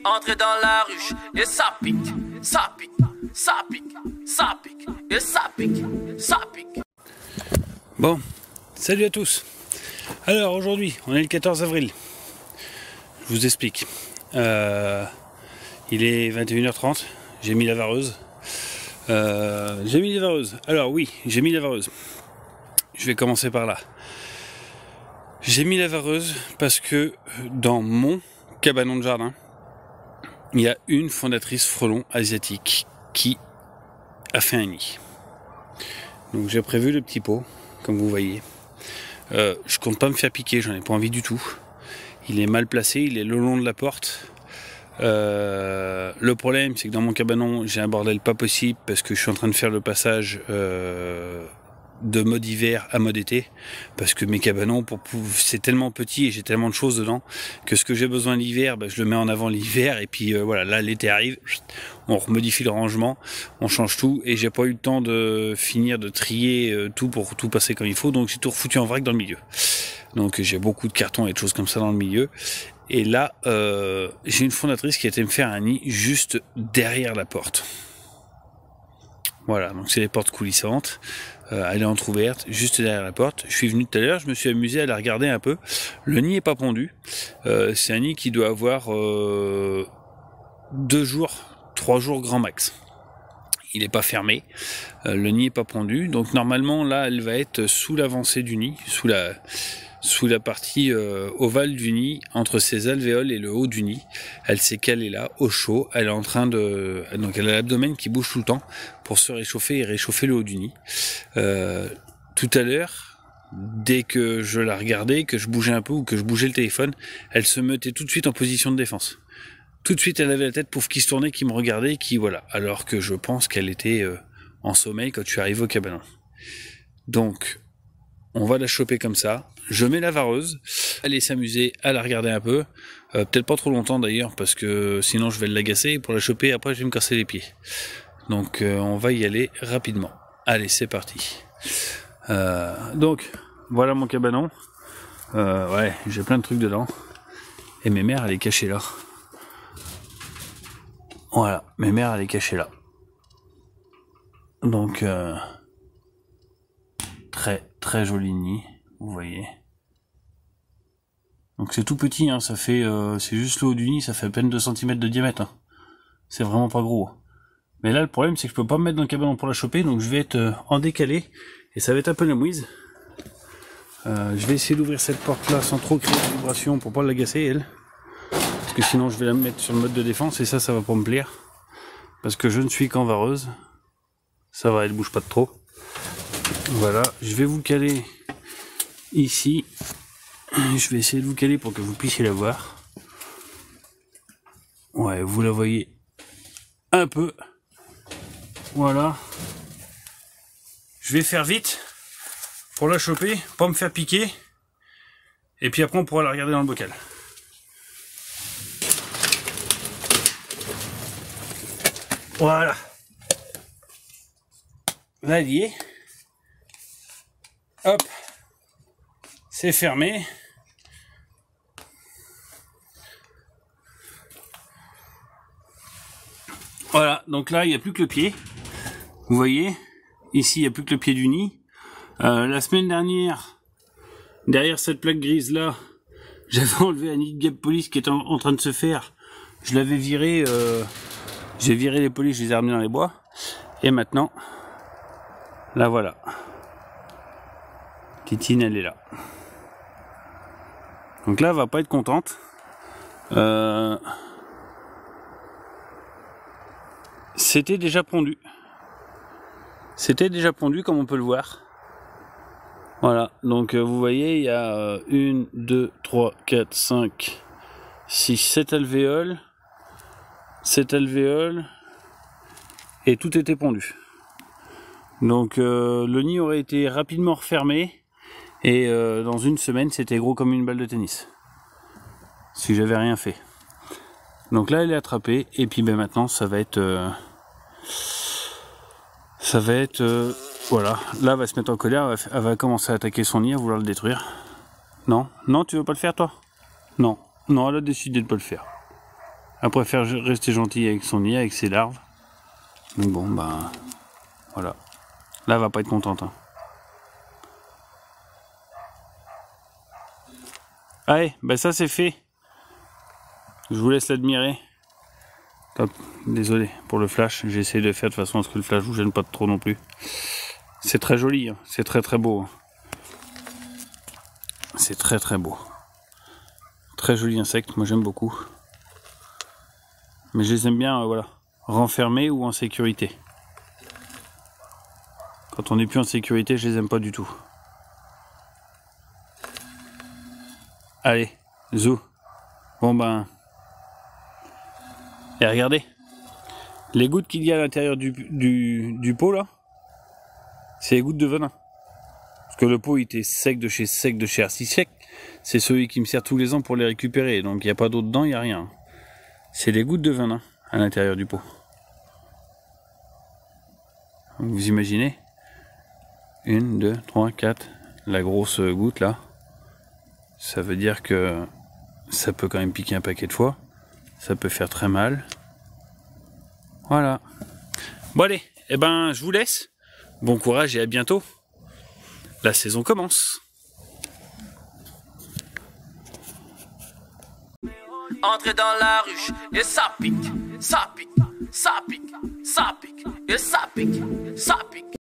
entrer dans la ruche et ça pique, ça pique, ça pique, ça pique, et ça pique, ça pique. Bon, salut à tous. Alors aujourd'hui, on est le 14 avril. Je vous explique. Il est 21h30, j'ai mis la vareuse. Alors oui, j'ai mis la vareuse. Je vais commencer par là. J'ai mis la vareuse parce que dans mon cabanon de jardin, il y a une fondatrice frelon asiatique qui a fait un nid. Donc j'ai prévu le petit pot, comme vous voyez. Je compte pas me faire piquer, j'en ai pas envie du tout. Il est mal placé, il est le long de la porte. Le problème, c'est que dans mon cabanon, j'ai un bordel pas possible parce que je suis en train de faire le passage de mode hiver à mode été, parce que mes cabanons, c'est tellement petit et j'ai tellement de choses dedans que ce que j'ai besoin l'hiver, je le mets en avant l'hiver, et puis voilà, là l'été arrive, on remodifie le rangement, on change tout, et j'ai pas eu le temps de finir de trier tout pour tout passer comme il faut, donc j'ai tout refoutu en vrac dans le milieu. Donc j'ai beaucoup de cartons et de choses comme ça dans le milieu. Et là, j'ai une fondatrice qui a été me faire un nid juste derrière la porte. Voilà, donc c'est les portes coulissantes. Elle est entrouverte, juste derrière la porte. Je suis venu tout à l'heure, je me suis amusé à la regarder un peu. Le nid n'est pas pondu. C'est un nid qui doit avoir 2 jours, 3 jours grand max. Il n'est pas fermé. Le nid n'est pas pondu. Donc normalement, là, elle va être sous l'avancée du nid, sous la partie ovale du nid, entre ses alvéoles et le haut du nid. Elle s'est calée là, au chaud. Elle est en train de... Donc elle a l'abdomen qui bouge tout le temps pour se réchauffer et réchauffer le haut du nid. Tout à l'heure, dès que je la regardais, que je bougeais un peu ou que je bougeais le téléphone, elle se mettait tout de suite en position de défense. Tout de suite, elle avait la tête pouf qui se tournait, qui me regardait, qui voilà. Alors que je pense qu'elle était en sommeil quand je suis arrivé au cabanon. Donc, on va la choper comme ça. Je mets la vareuse, aller s'amuser à la regarder un peu, peut-être pas trop longtemps d'ailleurs, parce que sinon je vais l'agacer, et pour la choper après je vais me casser les pieds. Donc on va y aller rapidement. Allez, c'est parti. Donc voilà mon cabanon. Ouais, j'ai plein de trucs dedans. Et mes mères, elle est cachée là. Voilà, mes mères, elle est cachée là. Donc très très joli nid, vous voyez. Donc c'est tout petit, hein, ça fait, c'est juste le haut du nid, ça fait à peine 2 cm de diamètre. Hein. C'est vraiment pas gros. Mais là le problème c'est que je peux pas me mettre dans le cabanon pour la choper, donc je vais être en décalé, et ça va être un peu la mouise. Je vais essayer d'ouvrir cette porte là sans trop créer de vibration pour pas l'agacer elle. Parce que sinon je vais la mettre sur le mode de défense, et ça va pas me plaire. Parce que je ne suis qu'en vareuse. Ça va, elle bouge pas de trop. Voilà, je vais vous caler ici. Je vais essayer de vous caler pour que vous puissiez la voir. Ouais, vous la voyez un peu. Voilà. Je vais faire vite pour la choper, pas me faire piquer. Et puis après on pourra la regarder dans le bocal. Voilà. Là, elle y est. Hop. C'est fermé. Voilà, donc là il n'y a plus que le pied. Vous voyez, ici il n'y a plus que le pied du nid. La semaine dernière, derrière cette plaque grise là, j'avais enlevé un nid de guêpe police qui était en train de se faire. Je l'avais viré, j'ai viré les polices, je les ai ramenés dans les bois. Et maintenant, là voilà. Titine, elle est là. Donc là, elle va pas être contente. C'était déjà pondu. C'était déjà pondu comme on peut le voir. Voilà, donc vous voyez, il y a 1, 2, 3, 4, 5, 6, 7 alvéoles. 7 alvéoles. Et tout était pondu. Donc le nid aurait été rapidement refermé. Et dans une semaine, c'était gros comme une balle de tennis. Si j'avais rien fait. Donc là, elle est attrapée. Et puis maintenant, ça va être... voilà. Là, elle va se mettre en colère. Elle va commencer à attaquer son nid, à vouloir le détruire. Non, non, tu veux pas le faire, toi? Non, non, elle a décidé de pas le faire. Elle préfère rester gentille avec son nid, avec ses larves. Donc bon, ben voilà. Là, elle va pas être contente. Hein. Allez, ben ça c'est fait. Je vous laisse l'admirer. Top. Désolé pour le flash. J'ai essayé de faire de façon à ce que le flash vous gêne pas trop non plus. C'est très joli, hein. C'est très très beau. Hein. C'est très très beau. Très joli insecte, moi j'aime beaucoup. Mais je les aime bien, voilà, renfermés ou en sécurité. Quand on n'est plus en sécurité, je les aime pas du tout. Allez, zou. Bon ben... Et regardez, les gouttes qu'il y a à l'intérieur du pot là, c'est les gouttes de venin. Parce que le pot il était sec de chez Arcis sec. C'est celui qui me sert tous les ans pour les récupérer. Donc il n'y a pas d'eau dedans, il n'y a rien. C'est les gouttes de venin à l'intérieur du pot. Vous imaginez? 1, 2, 3, 4. La grosse goutte là. Ça veut dire que ça peut quand même piquer un paquet de fois. Ça peut faire très mal. Voilà. Bon allez, eh ben je vous laisse. Bon courage et à bientôt. La saison commence. Entrez dans la ruche et ça pique, ça pique, ça pique, ça pique, et ça pique, ça pique.